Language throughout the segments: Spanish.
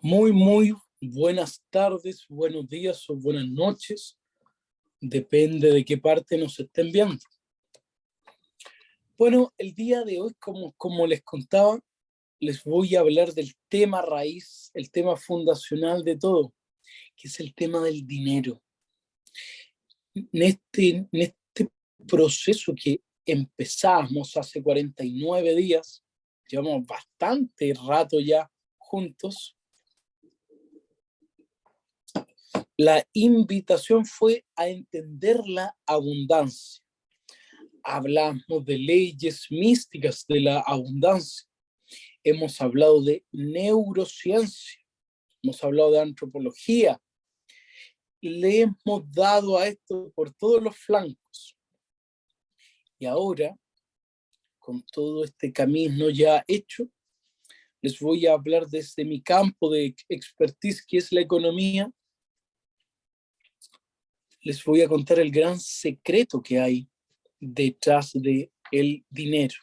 Muy buenas tardes, buenos días o buenas noches. Depende de qué parte nos estén viendo. Bueno, el día de hoy, como les contaba, les voy a hablar del tema raíz, el tema fundacional de todo, que es el tema del dinero. En este proceso que empezamos hace 49 días, llevamos bastante rato ya juntos. La invitación fue a entender la abundancia. Hablamos de leyes místicas de la abundancia. Hemos hablado de neurociencia. Hemos hablado de antropología. Le hemos dado a esto por todos los flancos. Y ahora, con todo este camino ya hecho, les voy a hablar desde mi campo de expertise, que es la economía. Les voy a contar el gran secreto que hay detrás del dinero.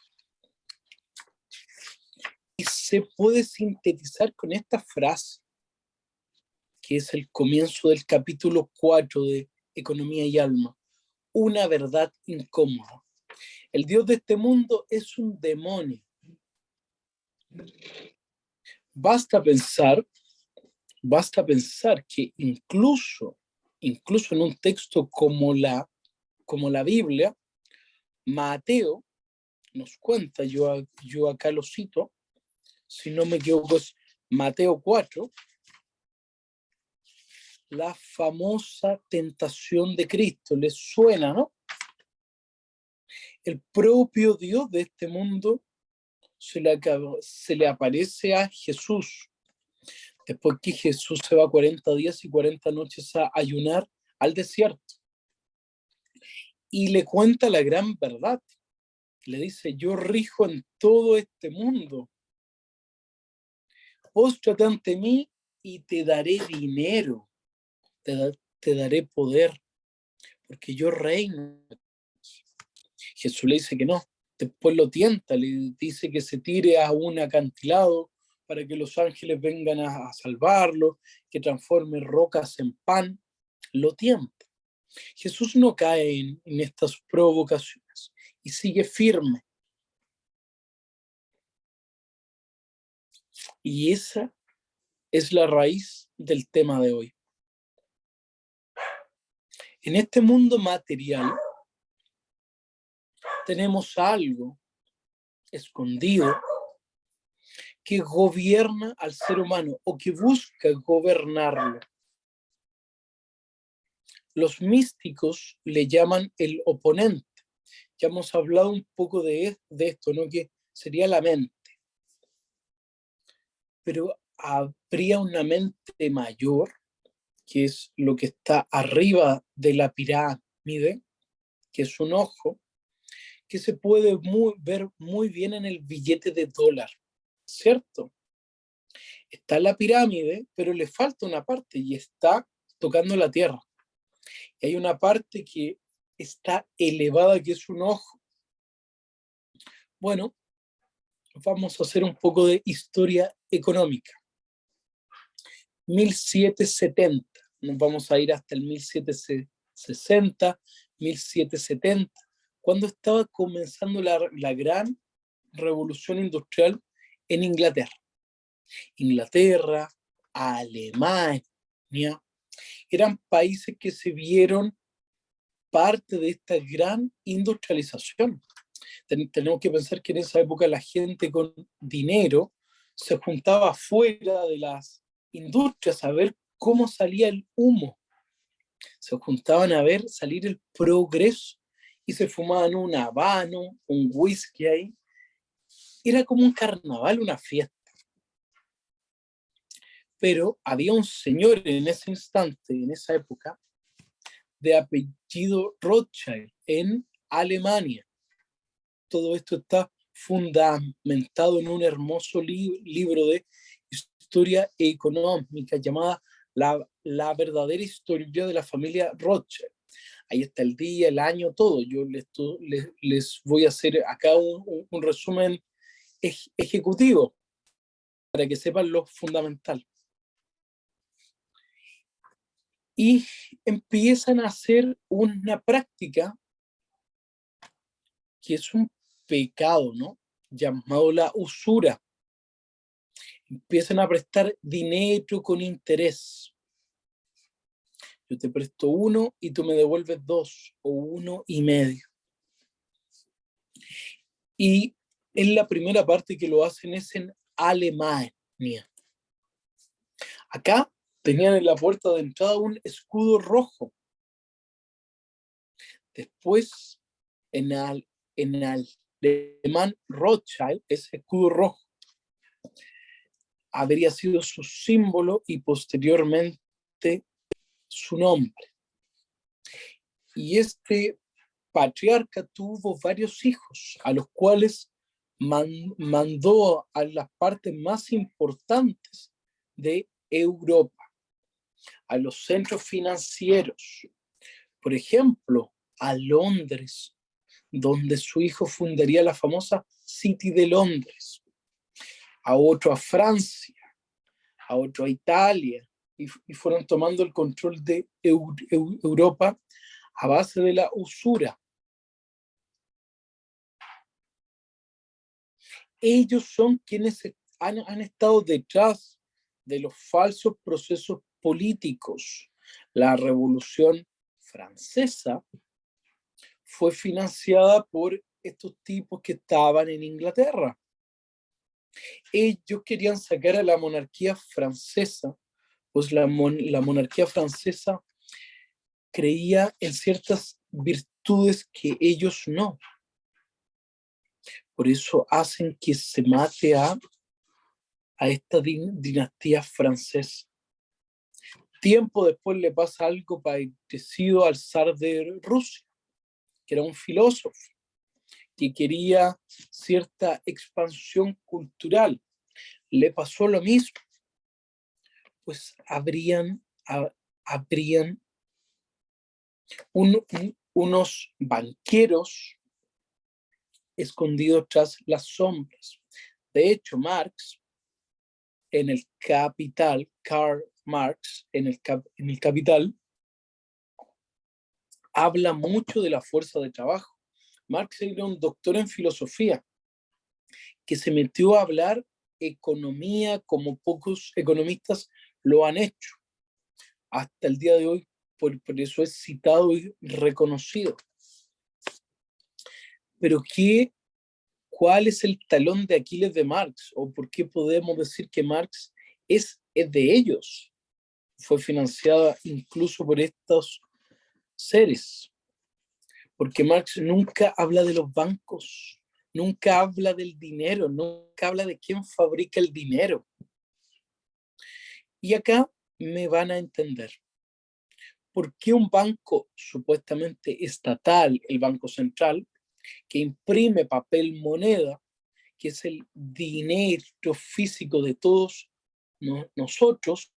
Y se puede sintetizar con esta frase, que es el comienzo del capítulo 4 de Economía y Alma. Una verdad incómoda. El Dios de este mundo es un demonio. Basta pensar que incluso en un texto como la Biblia, Mateo nos cuenta, yo acá lo cito, si no me equivoco es Mateo 4, la famosa tentación de Cristo. ¿Les suena, no? El propio Dios de este mundo se le aparece a Jesús, después que Jesús se va 40 días y 40 noches a ayunar al desierto. Y le cuenta la gran verdad. Le dice, yo rijo en todo este mundo. Póstrate ante mí y te daré dinero. Te daré poder, porque yo reino. Jesús le dice que no. Después lo tienta, le dice que se tire a un acantilado para que los ángeles vengan a salvarlo, que transforme rocas en pan. Lo tienta. Jesús no cae en estas provocaciones y sigue firme. Y esa es la raíz del tema de hoy. En este mundo material tenemos algo escondido que gobierna al ser humano o que busca gobernarlo. Los místicos le llaman el oponente. Ya hemos hablado un poco de esto, ¿no? Que sería la mente. Pero habría una mente mayor, que es lo que está arriba de la pirámide, que es un ojo, que se puede ver muy bien en el billete de dólar, ¿cierto? Está la pirámide, pero le falta una parte y está tocando la tierra. Y hay una parte que está elevada, que es un ojo. Bueno, vamos a hacer un poco de historia económica. 1770, nos vamos a ir hasta el 1760, 1770, cuando estaba comenzando la gran revolución industrial en Inglaterra. Inglaterra, Alemania, eran países que se vieron parte de esta gran industrialización. Tenemos que pensar que en esa época la gente con dinero se juntaba fuera de las industrias a ver cómo salía el humo. Se juntaban a ver salir el progreso y se fumaban un habano, un whisky ahí. Era como un carnaval, una fiesta. Pero había un señor en ese instante, en esa época, de apellido Rothschild en Alemania. Todo esto está fundamentado en un hermoso libro de historia económica llamada la verdadera historia de la familia Rothschild. Ahí está el día, el año, todo. Yo les voy a hacer acá un resumen ejecutivo, para que sepan lo fundamental. Y empiezan a hacer una práctica que es un pecado, ¿no? Llamado la usura. Empiezan a prestar dinero con interés. Yo te presto 1 y tú me devuelves 2 o 1,5. Y en la primera parte que lo hacen es en Alemania. Acá tenían en la puerta de entrada un escudo rojo. Después, en alemán Rothschild, ese escudo rojo habría sido su símbolo y posteriormente su nombre. Y este patriarca tuvo varios hijos, a los cuales mandó a las partes más importantes de Europa, a los centros financieros, por ejemplo, a Londres, donde su hijo fundaría la famosa City de Londres, a otro a Francia, a otro a Italia, y fueron tomando el control de Europa a base de la usura. Ellos son quienes han estado detrás de los falsos procesos políticos. La Revolución Francesa fue financiada por estos tipos que estaban en Inglaterra. Ellos querían sacar a la monarquía francesa, pues la monarquía francesa creía en ciertas virtudes que ellos no. Por eso hacen que se mate a esta dinastía francesa. Tiempo después le pasa algo parecido al zar de Rusia, que era un filósofo que quería cierta expansión cultural. Le pasó lo mismo. Pues habrían unos banqueros escondidos tras las sombras. De hecho, Marx, en el Capital, Karl Marx, en el Capital, habla mucho de la fuerza de trabajo. Marx era un doctor en filosofía que se metió a hablar economía como pocos economistas lo han hecho. Hasta el día de hoy, por eso es citado y reconocido. Pero ¿cuál es el talón de Aquiles de Marx? ¿O por qué podemos decir que Marx es de ellos? Fue financiada incluso por estos seres. Porque Marx nunca habla de los bancos, nunca habla del dinero, nunca habla de quién fabrica el dinero. Y acá me van a entender. ¿Por qué un banco supuestamente estatal, el Banco Central, que imprime papel moneda, que es el dinero físico de todos nosotros?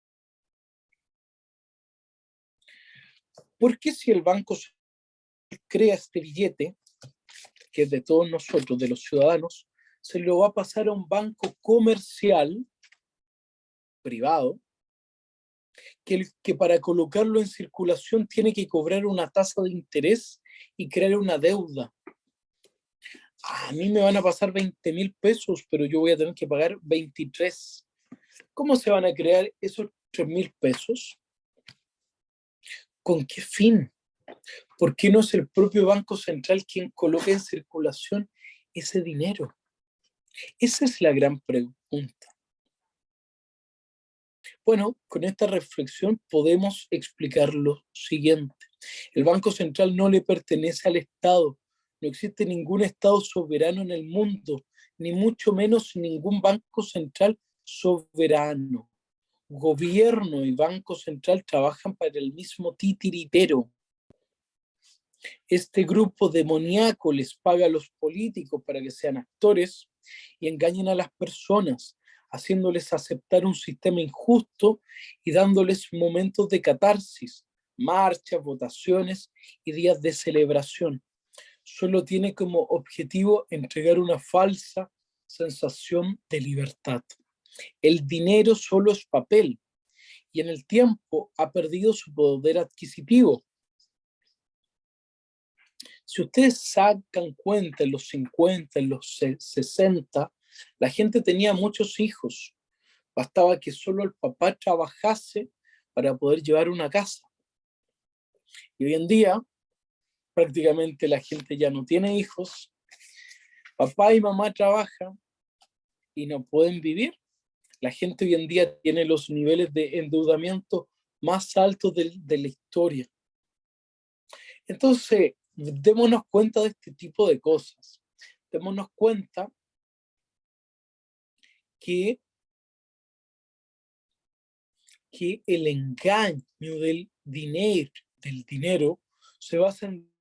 ¿Por qué si el banco crea este billete, que es de todos nosotros, de los ciudadanos, se lo va a pasar a un banco comercial privado, que para colocarlo en circulación tiene que cobrar una tasa de interés y crear una deuda? A mí me van a pasar 20,000 pesos, pero yo voy a tener que pagar 23. ¿Cómo se van a crear esos 3,000 pesos? ¿Con qué fin? ¿Por qué no es el propio Banco Central quien coloca en circulación ese dinero? Esa es la gran pregunta. Bueno, con esta reflexión podemos explicar lo siguiente. El Banco Central no le pertenece al Estado. No existe ningún Estado soberano en el mundo, ni mucho menos ningún Banco Central soberano. Gobierno y Banco Central trabajan para el mismo titiritero. Este grupo demoníaco les paga a los políticos para que sean actores y engañen a las personas, haciéndoles aceptar un sistema injusto y dándoles momentos de catarsis, marchas, votaciones y días de celebración. Solo tiene como objetivo entregar una falsa sensación de libertad. El dinero solo es papel y en el tiempo ha perdido su poder adquisitivo. Si ustedes sacan cuenta en los 50, en los 60, la gente tenía muchos hijos. Bastaba que solo el papá trabajase para poder llevar una casa. Y hoy en día, prácticamente la gente ya no tiene hijos. Papá y mamá trabajan y no pueden vivir. La gente hoy en día tiene los niveles de endeudamiento más altos de la historia. Entonces, démonos cuenta de este tipo de cosas. Démonos cuenta que el engaño del dinero se basa en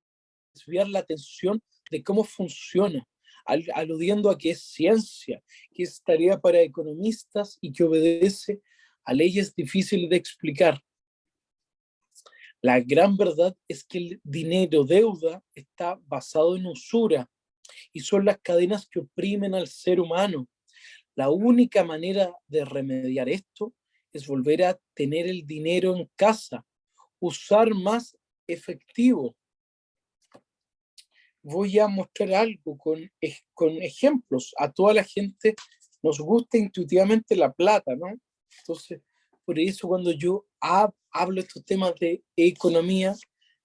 desviar la atención de cómo funciona, aludiendo a que es ciencia, que es tarea para economistas y que obedece a leyes difíciles de explicar. La gran verdad es que el dinero deuda está basado en usura y son las cadenas que oprimen al ser humano. La única manera de remediar esto es volver a tener el dinero en casa, usar más efectivo. Voy a mostrar algo con ejemplos. A toda la gente nos gusta intuitivamente la plata, ¿no? Entonces, por eso cuando yo hablo estos temas de economía,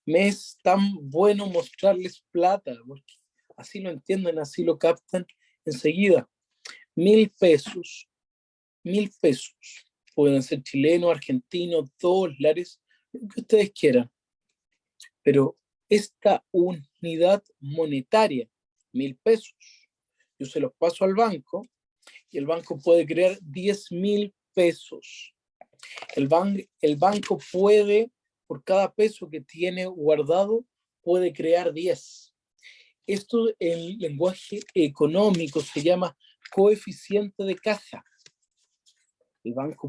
me es tan bueno mostrarles plata, porque así lo entienden, así lo captan enseguida. 1.000 pesos, 1.000 pesos. Pueden ser chilenos, argentinos, dólares, lo que ustedes quieran. Pero esta unidad monetaria, 1.000 pesos, yo se los paso al banco y el banco puede crear 10.000 pesos. El banco puede, por cada peso que tiene guardado, puede crear 10. Esto en lenguaje económico se llama coeficiente de caja. El banco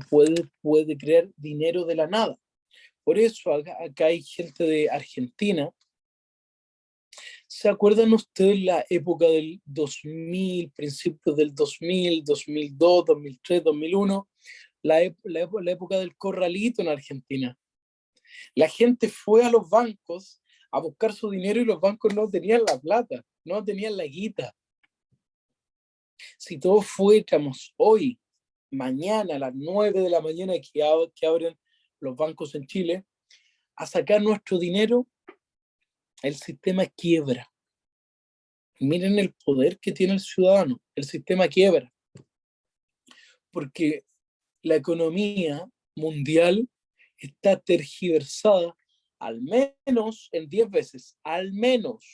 puede crear dinero de la nada. Por eso acá hay gente de Argentina. ¿Se acuerdan ustedes la época del 2000, principios del 2000, 2002, 2003, 2001? La época del corralito en Argentina. La gente fue a los bancos a buscar su dinero y los bancos no tenían la plata, no tenían la guita. Si todos fuéramos hoy, mañana a las 9 de la mañana que abren los bancos en Chile, a sacar nuestro dinero, el sistema quiebra. Miren el poder que tiene el ciudadano, el sistema quiebra. Porque la economía mundial está tergiversada al menos en 10 veces, al menos.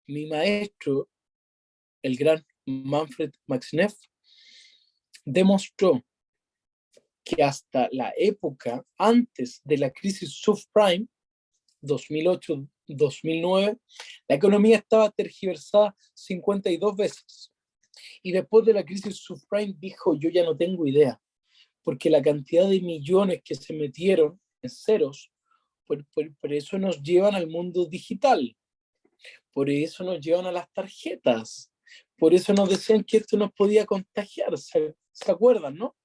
Mi maestro, el gran Manfred Max Neff, demostró que hasta la época antes de la crisis subprime, 2008-2009, la economía estaba tergiversada 52 veces. Y después de la crisis subprime dijo, yo ya no tengo idea, porque la cantidad de millones que se metieron en ceros, por eso nos llevan al mundo digital, por eso nos llevan a las tarjetas, por eso nos decían que esto nos podía contagiar, ¿se acuerdan, no?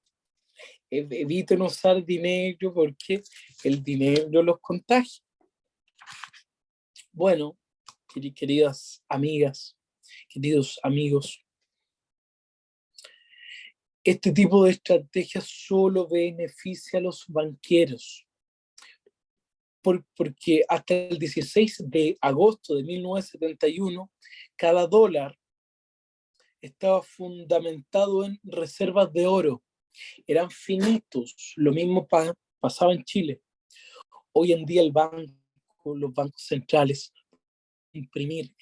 Eviten usar dinero porque el dinero los contagia. Bueno, queridas amigas, queridos amigos, este tipo de estrategias solo beneficia a los banqueros, porque hasta el 16 de agosto de 1971, cada dólar estaba fundamentado en reservas de oro, eran finitos, lo mismo pasaba en Chile. Hoy en día los bancos centrales, imprimir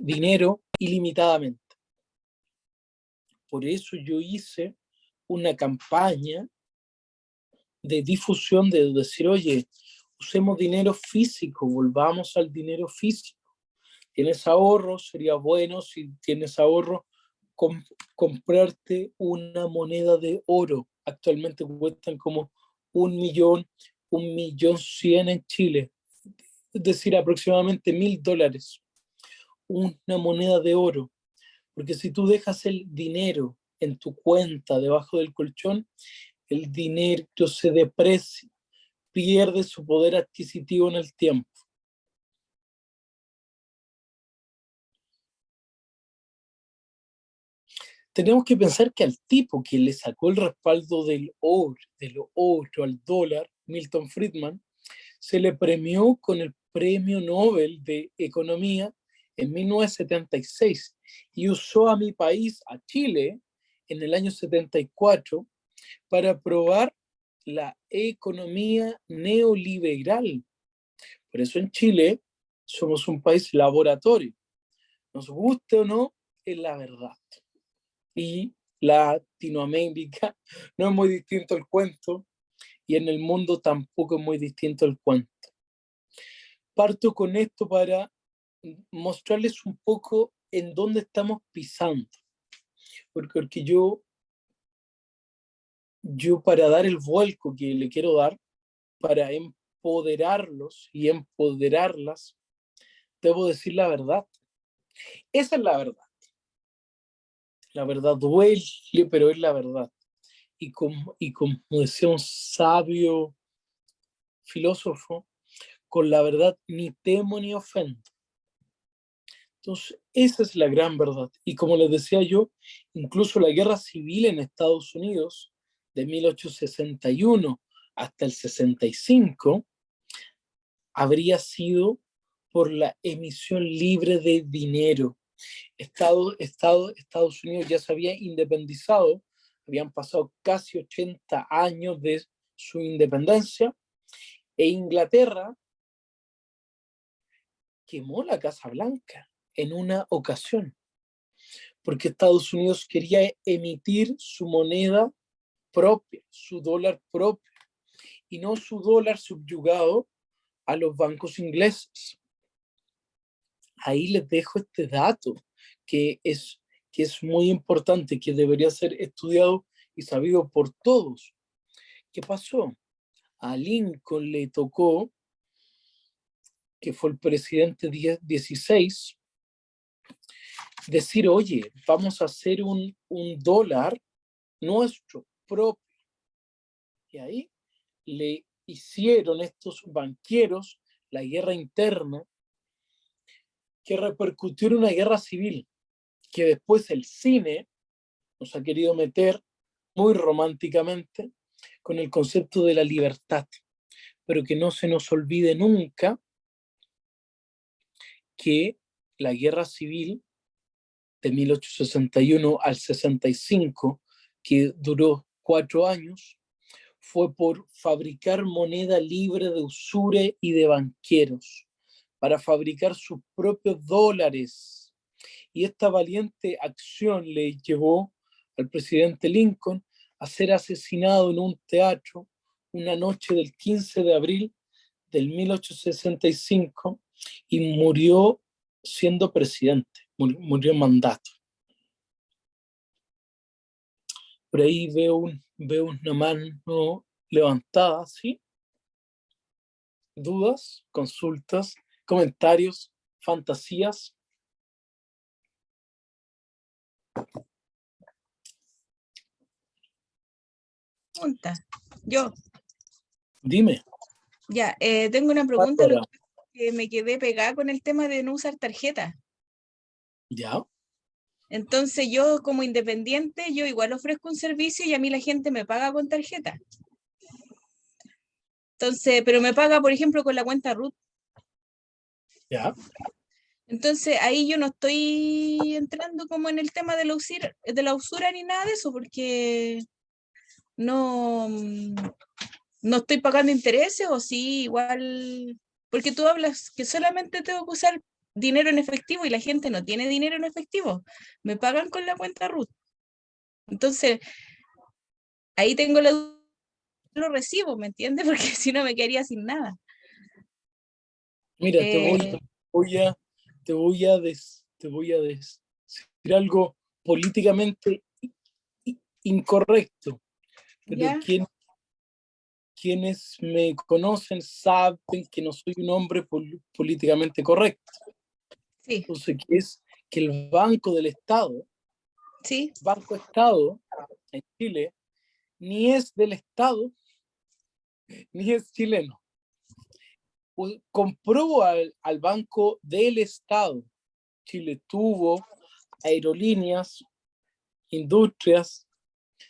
dinero ilimitadamente. Por eso yo hice una campaña de difusión de decir, oye, usemos dinero físico, volvamos al dinero físico. ¿Tienes ahorro? Sería bueno, si tienes ahorro, comprarte una moneda de oro. Actualmente cuestan como 1.000.000, 1.100.000 en Chile, es decir, aproximadamente $1.000. Una moneda de oro. Porque si tú dejas el dinero en tu cuenta debajo del colchón, el dinero se deprecia, pierde su poder adquisitivo en el tiempo. Tenemos que pensar que al tipo que le sacó el respaldo del oro al dólar, Milton Friedman, se le premió con el Premio Nobel de Economía en 1976 y usó a mi país, a Chile, en el año 74 para probar la economía neoliberal. Por eso en Chile somos un país laboratorio. Nos guste o no, es la verdad. Y Latinoamérica no es muy distinto el cuento, y en el mundo tampoco es muy distinto el cuento. Parto con esto para mostrarles un poco en dónde estamos pisando, porque yo para dar el vuelco que le quiero dar, para empoderarlos y empoderarlas, debo decir la verdad. Esa es la verdad. La verdad duele, pero es la verdad. Y como decía un sabio filósofo, con la verdad ni temo ni ofendo. Entonces, esa es la gran verdad. Y como les decía yo, incluso la guerra civil en Estados Unidos, de 1861 hasta el 65, habría sido por la emisión libre de dinero. Estados Unidos ya se había independizado, habían pasado casi 80 años de su independencia, e Inglaterra quemó la Casa Blanca en una ocasión, porque Estados Unidos quería emitir su moneda propia, su dólar propio, y no su dólar subyugado a los bancos ingleses. Ahí les dejo este dato que es muy importante, que debería ser estudiado y sabido por todos. ¿Qué pasó? A Lincoln le tocó, que fue el presidente 16, decir, oye, vamos a hacer un dólar nuestro propio. Y ahí le hicieron estos banqueros la guerra interna, que repercutió en una guerra civil, que después el cine nos ha querido meter muy románticamente con el concepto de la libertad, pero que no se nos olvide nunca que la guerra civil de 1861 al 65, que duró 4 años, fue por fabricar moneda libre de usura y de banqueros, para fabricar sus propios dólares. Y esta valiente acción le llevó al presidente Lincoln a ser asesinado en un teatro una noche del 15 de abril del 1865 y murió siendo presidente, murió en mandato. Por ahí veo una mano levantada, ¿sí? ¿Dudas, consultas, comentarios, fantasías? Pregunta. Yo. Dime. Ya, tengo una pregunta, Bárbara. que me quedé pegada con el tema de no usar tarjeta. ¿Ya? Entonces yo como independiente, yo igual ofrezco un servicio y a mí la gente me paga con tarjeta. Entonces, pero me paga, por ejemplo, con la cuenta RUT. ¿Ya? Entonces ahí yo no estoy entrando como en el tema de la usura ni nada de eso, porque no, no estoy pagando intereses, o sí, igual, porque tú hablas que solamente tengo que usar dinero en efectivo y la gente no tiene dinero en efectivo, me pagan con la cuenta RUT. Entonces, ahí tengo lo recibo, ¿me entiendes? Porque si no me quedaría sin nada. Mira, te voy a decir algo políticamente incorrecto, pero ¿Ya? quienes me conocen saben que no soy un hombre políticamente correcto. Sí. Entonces, que es que el Banco del Estado Sí. Banco Estado en Chile ni es del Estado, ni es chileno. Compró al Banco del Estado. Chile tuvo aerolíneas, industrias,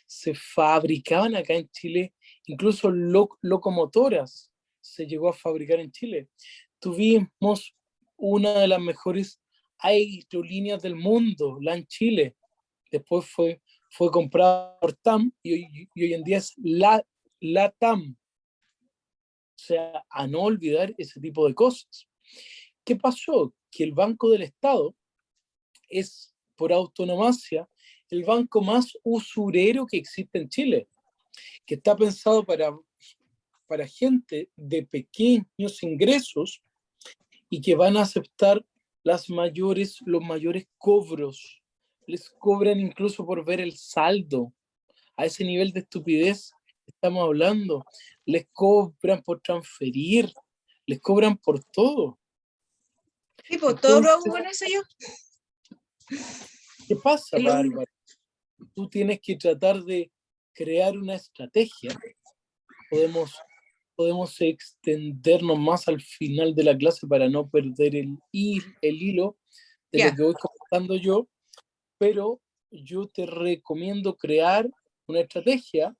se fabricaban acá en Chile, incluso locomotoras se llegó a fabricar en Chile. Tuvimos una de las mejores aerolíneas del mundo, LAN Chile. Después fue comprada por TAM y hoy en día es la TAM. O sea, a no olvidar ese tipo de cosas. ¿Qué pasó? Que el Banco del Estado es, por autonomía, el banco más usurero que existe en Chile, que está pensado para gente de pequeños ingresos y que van a aceptar los mayores cobros. Les cobran incluso por ver el saldo. A ese nivel de estupidez estamos hablando. Les cobran por transferir, les cobran por todo. Sí, pues todo lo Entonces, hago con eso yo. ¿qué pasa, Es lo único. Bárbara? Tú tienes que tratar de crear una estrategia. Podemos extendernos más al final de la clase para no perder el hilo de lo Ya. que voy comentando yo, pero yo te recomiendo crear una estrategia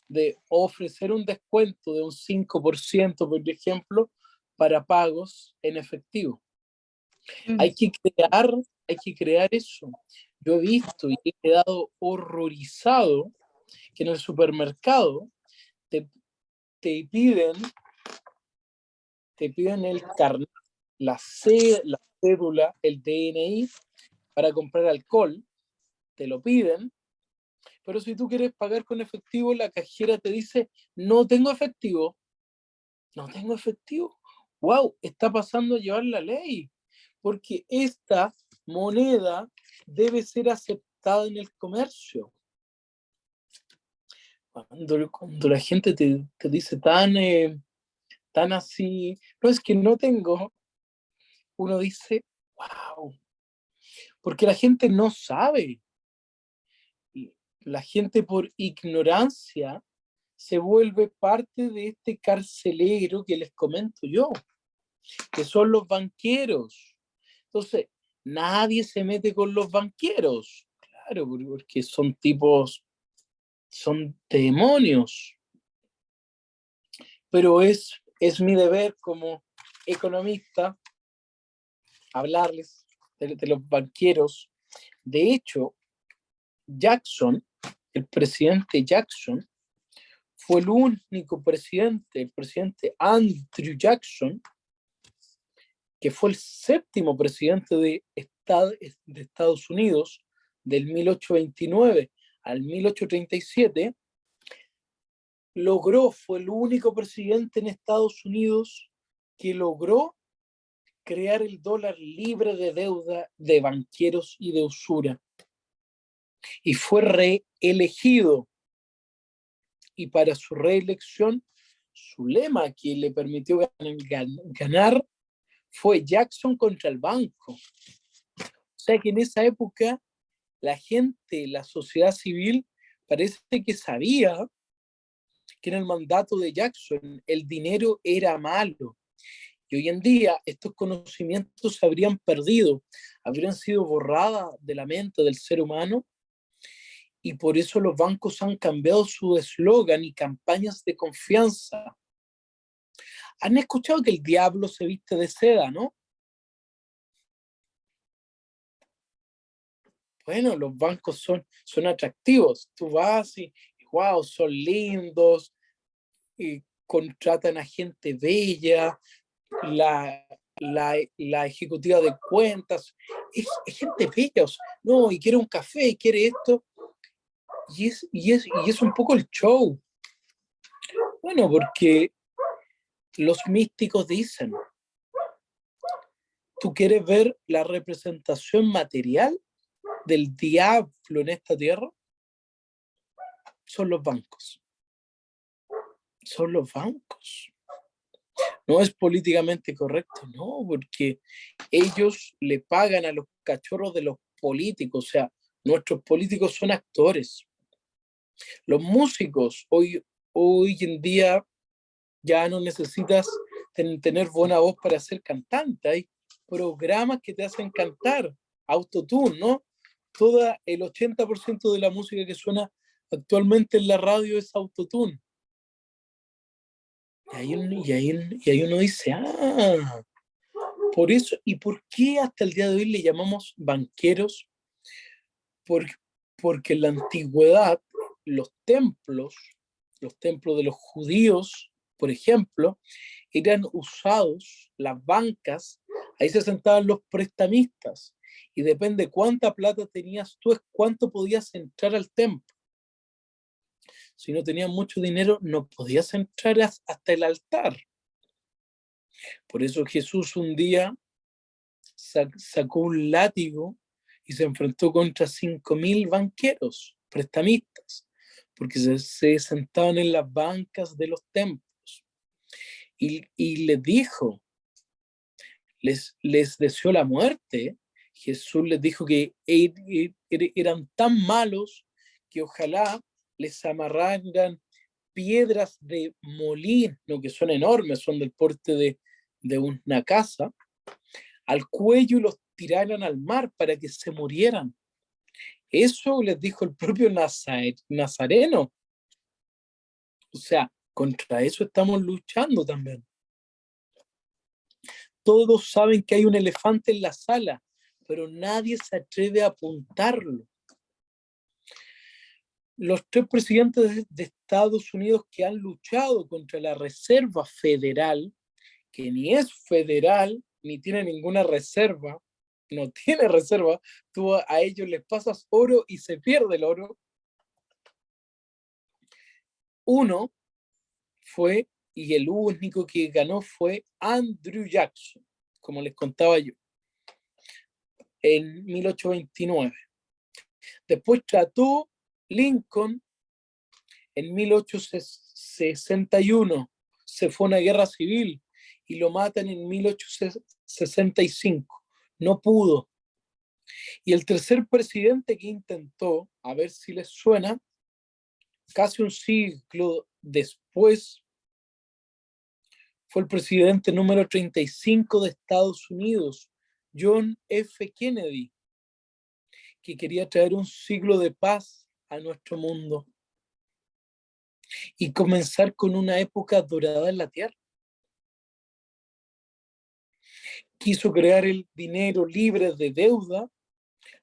de ofrecer un descuento de un 5%, por ejemplo, para pagos en efectivo. Mm. Hay que crear eso. Yo he visto y he quedado horrorizado que en el supermercado te, te piden, te piden el carnet, la cédula, el DNI para comprar alcohol, te lo piden, pero si tú quieres pagar con efectivo, la cajera te dice, no tengo efectivo, no tengo efectivo. ¡Wow! Está pasando a llevar la ley, porque esta moneda debe ser aceptada en el comercio. Cuando la gente te dice tan así, no es que no tengo, uno dice, wow, porque la gente no sabe. La gente por ignorancia se vuelve parte de este carcelero que les comento yo, que son los banqueros. Entonces, nadie se mete con los banqueros, claro, porque son tipos, son demonios. Pero es mi deber como economista hablarles de los banqueros. De hecho, Jackson, el presidente Jackson, fue el único presidente, el presidente Andrew Jackson, que fue el séptimo presidente de Estados Unidos del 1829 al 1837, fue el único presidente en Estados Unidos que logró crear el dólar libre de deuda de banqueros y de usura. Y fue reelegido. Y para su reelección, su lema que le permitió ganar fue Jackson contra el banco. O sea que en esa época la gente, la sociedad civil, parece que sabía que en el mandato de Jackson el dinero era malo. Y hoy en día estos conocimientos se habrían perdido, habrían sido borradas de la mente del ser humano, y por eso los bancos han cambiado su eslogan y campañas de confianza. Han escuchado que el diablo se viste de seda, ¿no? Bueno, los bancos son atractivos. Tú vas y wow, son lindos, y contratan a gente bella, la, la ejecutiva de cuentas, es gente bella, o sea, no, y quiere un café, y quiere esto, y es un poco el show. Bueno, porque los místicos dicen, ¿tú quieres ver la representación material del diablo en esta tierra? Son los bancos. Son los bancos. No es políticamente correcto, no, porque ellos le pagan a los cachorros de los políticos, o sea, Nuestros políticos son actores. Los músicos hoy en día ya no necesitas tener buena voz para ser cantante. Hay programas que te hacen cantar, autotune, ¿no? Toda el 80% de la música que suena actualmente en la radio es autotune. Y ahí uno dice, por eso, ¿y por qué hasta el día de hoy le llamamos banqueros? Por, Porque en la antigüedad los templos, los templos de los judíos, por ejemplo, eran usados, las bancas, ahí se sentaban los prestamistas, y depende cuánta plata tenías tú, es cuánto podías entrar al templo. Si no tenías mucho dinero, no podías entrar hasta el altar. Por eso Jesús un día sacó un látigo y se enfrentó contra 5.000 banqueros, prestamistas, porque se sentaban en las bancas de los templos. Y les dijo, les deseó la muerte. Jesús les dijo que eran tan malos que ojalá les amarraran piedras de molino, que son enormes, son del porte de una casa, al cuello y los tiraran al mar para que se murieran. Eso les dijo el propio Nazareno. O sea, contra eso estamos luchando también. Todos saben que hay un elefante en la sala, pero nadie se atreve a apuntarlo. Los 3 presidentes de Estados Unidos que han luchado contra la Reserva Federal, que ni es federal, ni tiene ninguna reserva, no tiene reserva, tú a ellos les pasas oro y se pierde el oro. Uno fue, y el único que ganó fue Andrew Jackson, como les contaba yo, en 1829. Después trató Lincoln en 1861, se fue a una guerra civil y lo matan en 1865. No pudo. Y el tercer presidente que intentó, a ver si les suena, casi un siglo después, fue el presidente número 35 de Estados Unidos, John F. Kennedy, que quería traer un siglo de paz a nuestro mundo y comenzar con una época dorada en la tierra. Quiso crear el dinero libre de deuda,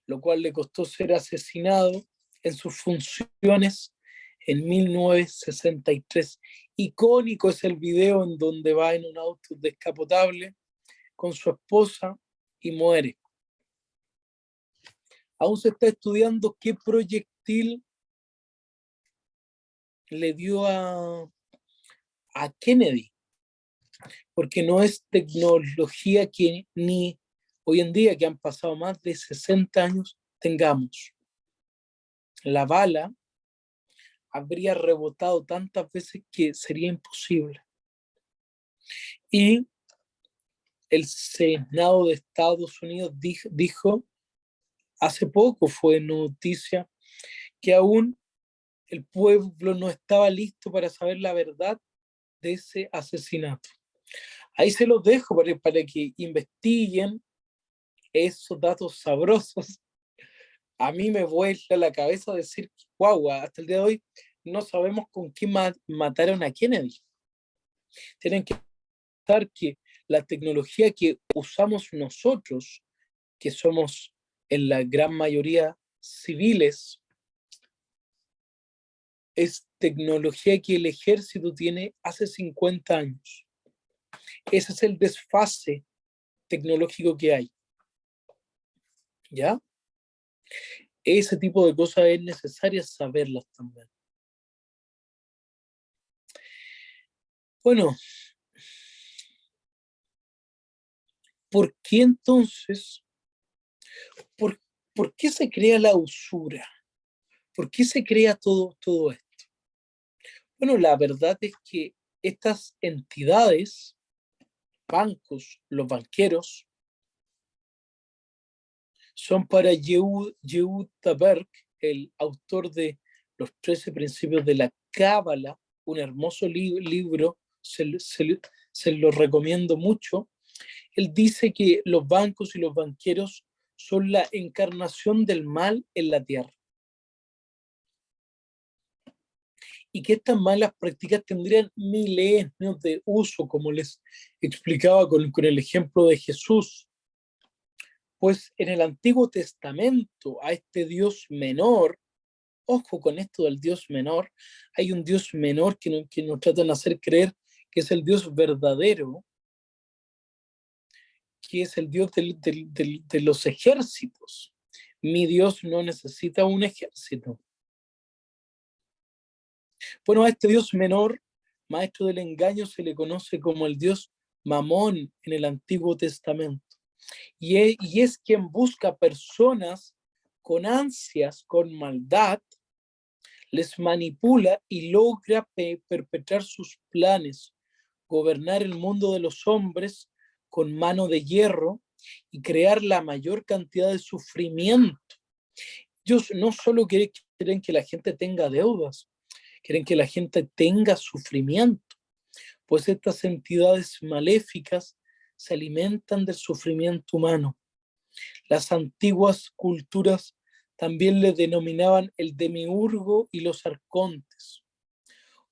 lo cual le costó ser asesinado en sus funciones en 1963. Icónico es el video en donde va en un auto descapotable con su esposa y muere. Aún se está estudiando qué proyectil le dio a Kennedy, porque no es tecnología que ni hoy en día, que han pasado más de 60 años, tengamos. La bala habría rebotado tantas veces que sería imposible. Y el Senado de Estados Unidos dijo, hace poco fue noticia, que aún el pueblo no estaba listo para saber la verdad de ese asesinato. Ahí se los dejo para que investiguen esos datos sabrosos. A mí me vuelve la cabeza decir, guau, hasta el día de hoy no sabemos con qué mataron a Kennedy. Tienen que pensar que la tecnología que usamos nosotros, que somos en la gran mayoría civiles, es tecnología que el ejército tiene hace 50 años. Ese es el desfase tecnológico que hay. ¿Ya? Ese tipo de cosas es necesario saberlas también. Bueno, ¿por qué entonces? ¿Por qué se crea la usura? ¿Por qué se crea todo esto? Bueno, la verdad es que estas entidades, bancos, los banqueros, son para Yehud Taberg, el autor de Los 13 Principios de la Cábala, un hermoso libro, se lo recomiendo mucho. Él dice que los bancos y los banqueros son la encarnación del mal en la tierra. Y que estas malas prácticas tendrían milenios de uso, como les explicaba con el ejemplo de Jesús. Pues en el Antiguo Testamento a este Dios menor, ojo con esto del Dios menor, hay un Dios menor que nos tratan de hacer creer que es el Dios verdadero, que es el Dios de los ejércitos. Mi Dios no necesita un ejército. Bueno, a este Dios menor, maestro del engaño, se le conoce como el Dios Mamón en el Antiguo Testamento. Y es quien busca personas con ansias, con maldad, les manipula y logra perpetrar sus planes, gobernar el mundo de los hombres con mano de hierro y crear la mayor cantidad de sufrimiento. Ellos no solo quieren que la gente tenga deudas, quieren que la gente tenga sufrimiento, pues estas entidades maléficas se alimentan del sufrimiento humano. Las antiguas culturas también le denominaban el demiurgo y los arcontes.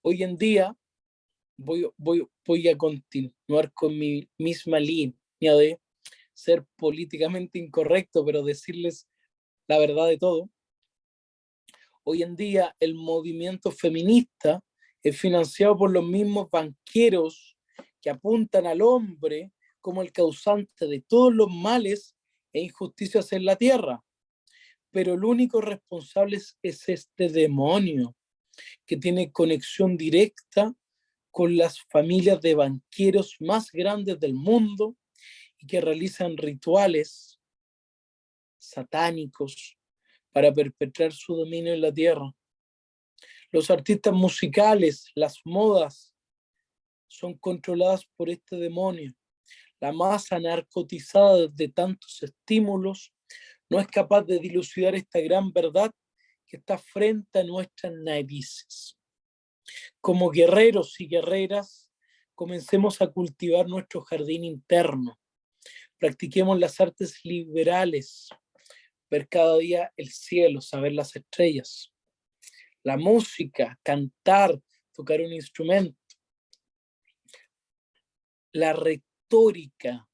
Hoy en día voy a continuar con mi misma línea de ser políticamente incorrecto, pero decirles la verdad de todo. Hoy en día el movimiento feminista es financiado por los mismos banqueros que apuntan al hombre como el causante de todos los males e injusticias en la tierra. Pero el único responsable es este demonio que tiene conexión directa con las familias de banqueros más grandes del mundo y que realizan rituales satánicos para perpetrar su dominio en la tierra. Los artistas musicales, las modas, son controladas por este demonio. La masa narcotizada de tantos estímulos no es capaz de dilucidar esta gran verdad que está frente a nuestras narices. Como guerreros y guerreras, comencemos a cultivar nuestro jardín interno. Practiquemos las artes liberales, ver cada día el cielo, saber las estrellas. La música, cantar, tocar un instrumento. La retórica,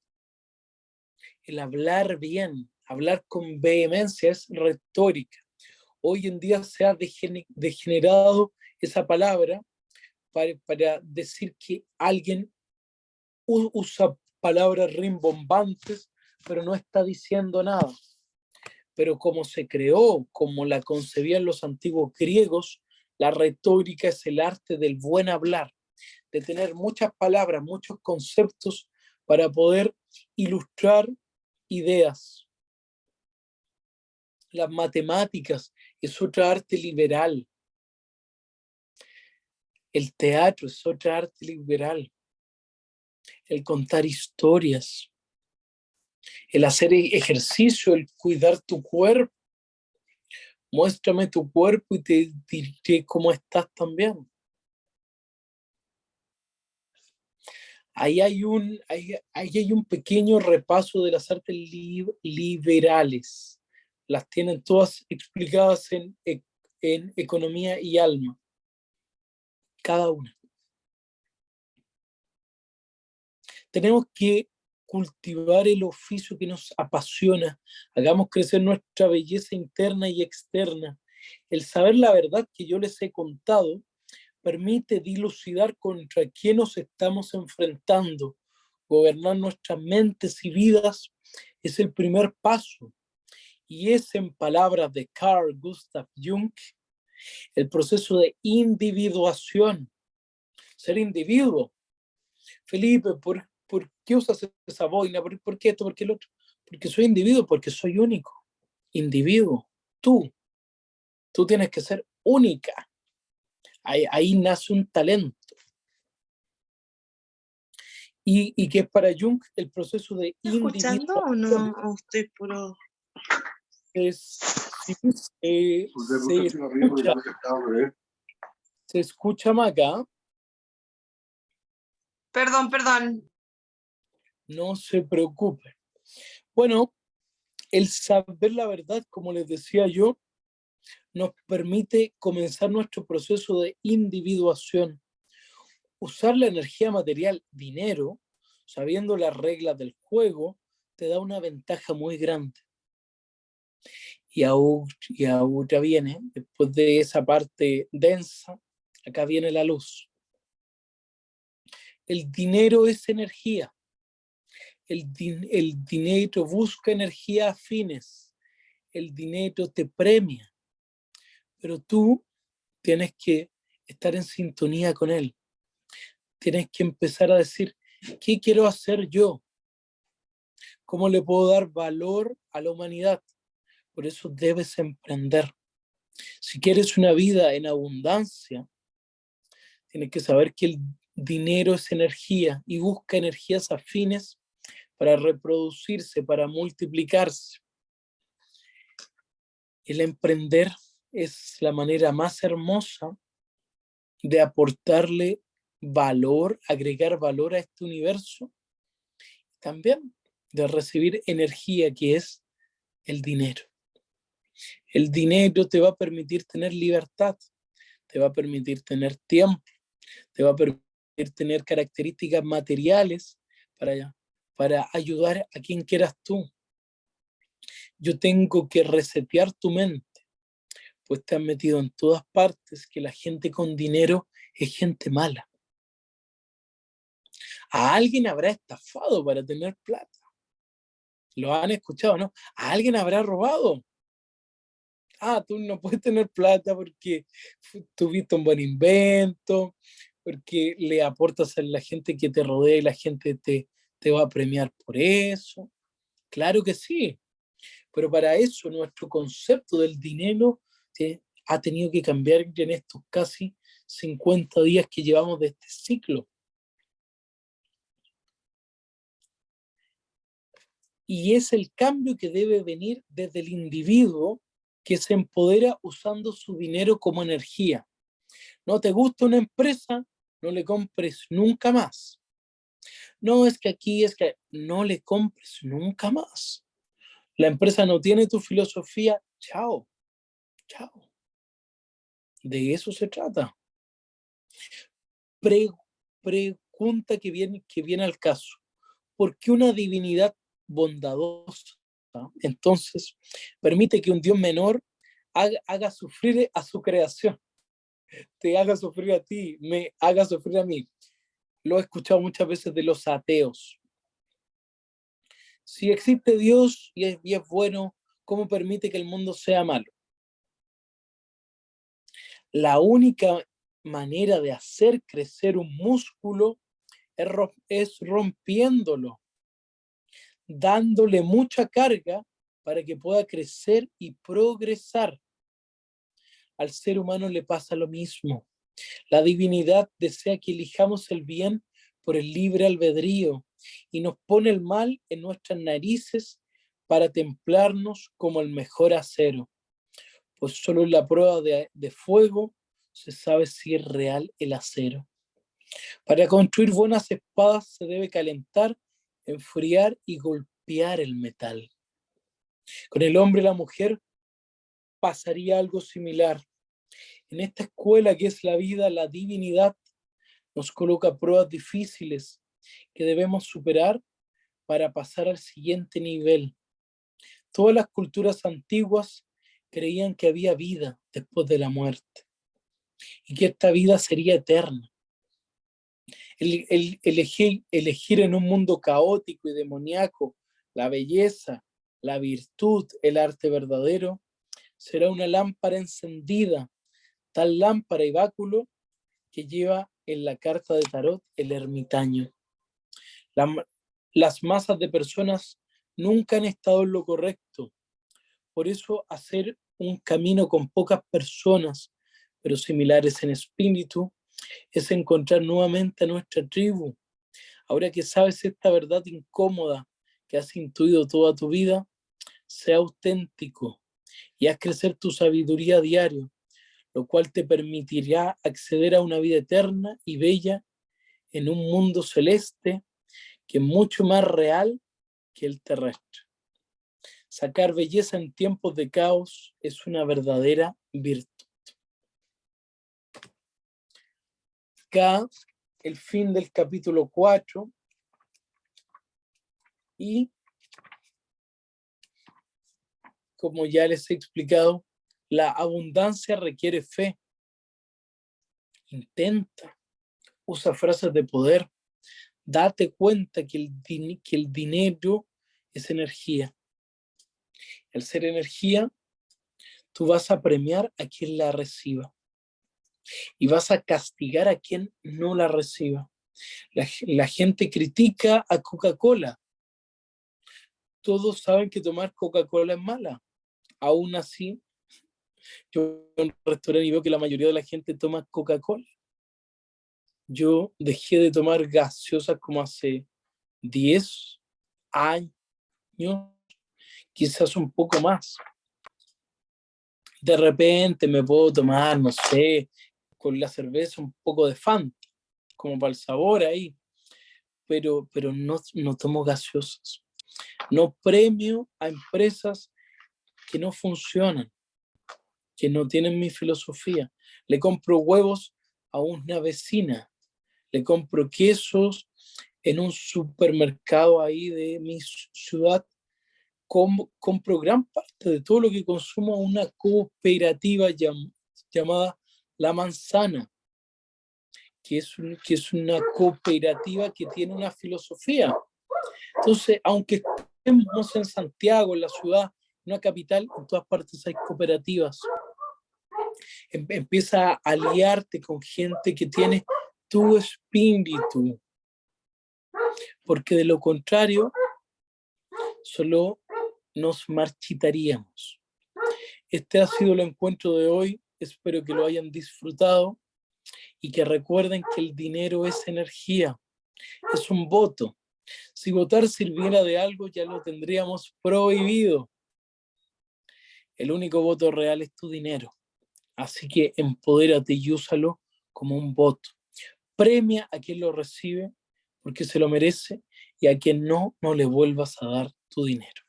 el hablar bien, hablar con vehemencia es retórica. Hoy en día se ha degenerado esa palabra para decir que alguien usa palabras rimbombantes, pero no está diciendo nada. Pero como se creó, como la concebían los antiguos griegos, la retórica es el arte del buen hablar, de tener muchas palabras, muchos conceptos para poder ilustrar ideas. Las matemáticas es otra arte liberal. El teatro es otra arte liberal. El contar historias, el hacer ejercicio, el cuidar tu cuerpo. Muéstrame tu cuerpo y te diré cómo estás también. Ahí hay un pequeño repaso de las artes liberales. Las tienen todas explicadas en Economía y Alma. Cada una. Tenemos que cultivar el oficio que nos apasiona. Hagamos crecer nuestra belleza interna y externa. El saber la verdad que yo les he contado permite dilucidar contra quién nos estamos enfrentando. Gobernar nuestras mentes y vidas es el primer paso. Y es, en palabras de Carl Gustav Jung, el proceso de individuación. Ser individuo. Felipe, ¿por qué usas esa boina? ¿Por qué esto? ¿Por qué el otro? Porque soy individuo, porque soy único. Individuo. Tú tienes que ser única. Ahí nace un talento. Y que para Jung el proceso de ¿Está escuchando o no? ¿O estoy puro? Sí, se escucha Maca, Perdón. no se preocupe. Bueno, el saber la verdad, como les decía yo, nos permite comenzar nuestro proceso de individuación. Usar la energía material, dinero, sabiendo las reglas del juego, te da una ventaja muy grande. Y ahora viene, después de esa parte densa, acá viene la luz. El dinero es energía. El dinero busca energía afines. El dinero te premia. Pero tú tienes que estar en sintonía con él. Tienes que empezar a decir, ¿qué quiero hacer yo? ¿Cómo le puedo dar valor a la humanidad? Por eso debes emprender. Si quieres una vida en abundancia, tienes que saber que el dinero es energía y busca energías afines para reproducirse, para multiplicarse. El emprender es la manera más hermosa de aportarle valor, agregar valor a este universo, también de recibir energía, que es el dinero. El dinero te va a permitir tener libertad, te va a permitir tener tiempo, te va a permitir tener características materiales para ayudar a quien quieras tú. Yo tengo que resetear tu mente, pues te han metido en todas partes que la gente con dinero es gente mala. A alguien habrá estafado para tener plata. Lo han escuchado, ¿no? A alguien habrá robado. Ah, tú no puedes tener plata porque tuviste un buen invento, porque le aportas a la gente que te rodea y la gente te va a premiar por eso. Claro que sí, pero para eso nuestro concepto del dinero ha tenido que cambiar en estos casi 50 días que llevamos de este ciclo. Y es el cambio que debe venir desde el individuo que se empodera usando su dinero como energía. ¿No te gusta una empresa? No le compres nunca más. No, es que aquí es que no le compres nunca más. La empresa no tiene tu filosofía, chao, chao. De eso se trata. Pregunta que viene al caso. ¿Por qué una divinidad bondadosa entonces permite que un Dios menor haga sufrir a su creación? Te haga sufrir a ti, me haga sufrir a mí. Lo he escuchado muchas veces de los ateos. Si existe Dios y es bueno, ¿cómo permite que el mundo sea malo? La única manera de hacer crecer un músculo es rompiéndolo, dándole mucha carga para que pueda crecer y progresar. Al ser humano le pasa lo mismo. La divinidad desea que elijamos el bien por el libre albedrío y nos pone el mal en nuestras narices para templarnos como el mejor acero. Pues solo en la prueba de fuego se sabe si es real el acero. Para construir buenas espadas se debe calentar, enfriar y golpear el metal. Con el hombre y la mujer pasaría algo similar. En esta escuela que es la vida, la divinidad nos coloca pruebas difíciles que debemos superar para pasar al siguiente nivel. Todas las culturas antiguas creían que había vida después de la muerte y que esta vida sería eterna. Elegir en un mundo caótico y demoníaco la belleza, la virtud, el arte verdadero, será una lámpara encendida, tal lámpara y báculo que lleva en la carta de tarot el ermitaño. Las masas de personas nunca han estado en lo correcto. Por eso hacer un camino con pocas personas, pero similares en espíritu, es encontrar nuevamente a nuestra tribu. Ahora que sabes esta verdad incómoda que has intuido toda tu vida, sea auténtico, y haz crecer tu sabiduría a diario, lo cual te permitirá acceder a una vida eterna y bella en un mundo celeste que es mucho más real que el terrestre. Sacar belleza en tiempos de caos es una verdadera virtud. Acá el fin del capítulo 4 y como ya les he explicado, la abundancia requiere fe. Intenta, usa frases de poder, date cuenta que el dinero es energía. Al ser energía, tú vas a premiar a quien la reciba y vas a castigar a quien no la reciba. La gente critica a Coca-Cola. Todos saben que tomar Coca-Cola es mala. Aún así, yo en un restaurante y veo que la mayoría de la gente toma Coca-Cola. Yo dejé de tomar gaseosas como hace 10 años, quizás un poco más. De repente me puedo tomar, no sé, con la cerveza un poco de Fanta, como para el sabor ahí, pero no tomo gaseosas. No premio a empresas que no funcionan, que no tienen mi filosofía. Le compro huevos a una vecina, le compro quesos en un supermercado ahí de mi ciudad. Compro gran parte de todo lo que consumo a una cooperativa llamada La Manzana, que es una cooperativa que tiene una filosofía. Entonces, aunque estemos en Santiago, en la ciudad, una capital, en todas partes hay cooperativas. Empieza a aliarte con gente que tiene tu espíritu, porque de lo contrario, solo nos marchitaríamos. Este ha sido el encuentro de hoy. Espero que lo hayan disfrutado y que recuerden que el dinero es energía, es un voto. Si votar sirviera de algo, ya lo tendríamos prohibido. El único voto real es tu dinero. Así que empodérate y úsalo como un voto. Premia a quien lo recibe porque se lo merece y a quien no, no le vuelvas a dar tu dinero.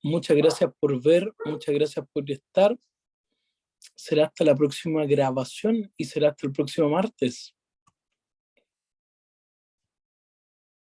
Muchas gracias por ver, muchas gracias por estar. Será hasta la próxima grabación y será hasta el próximo martes.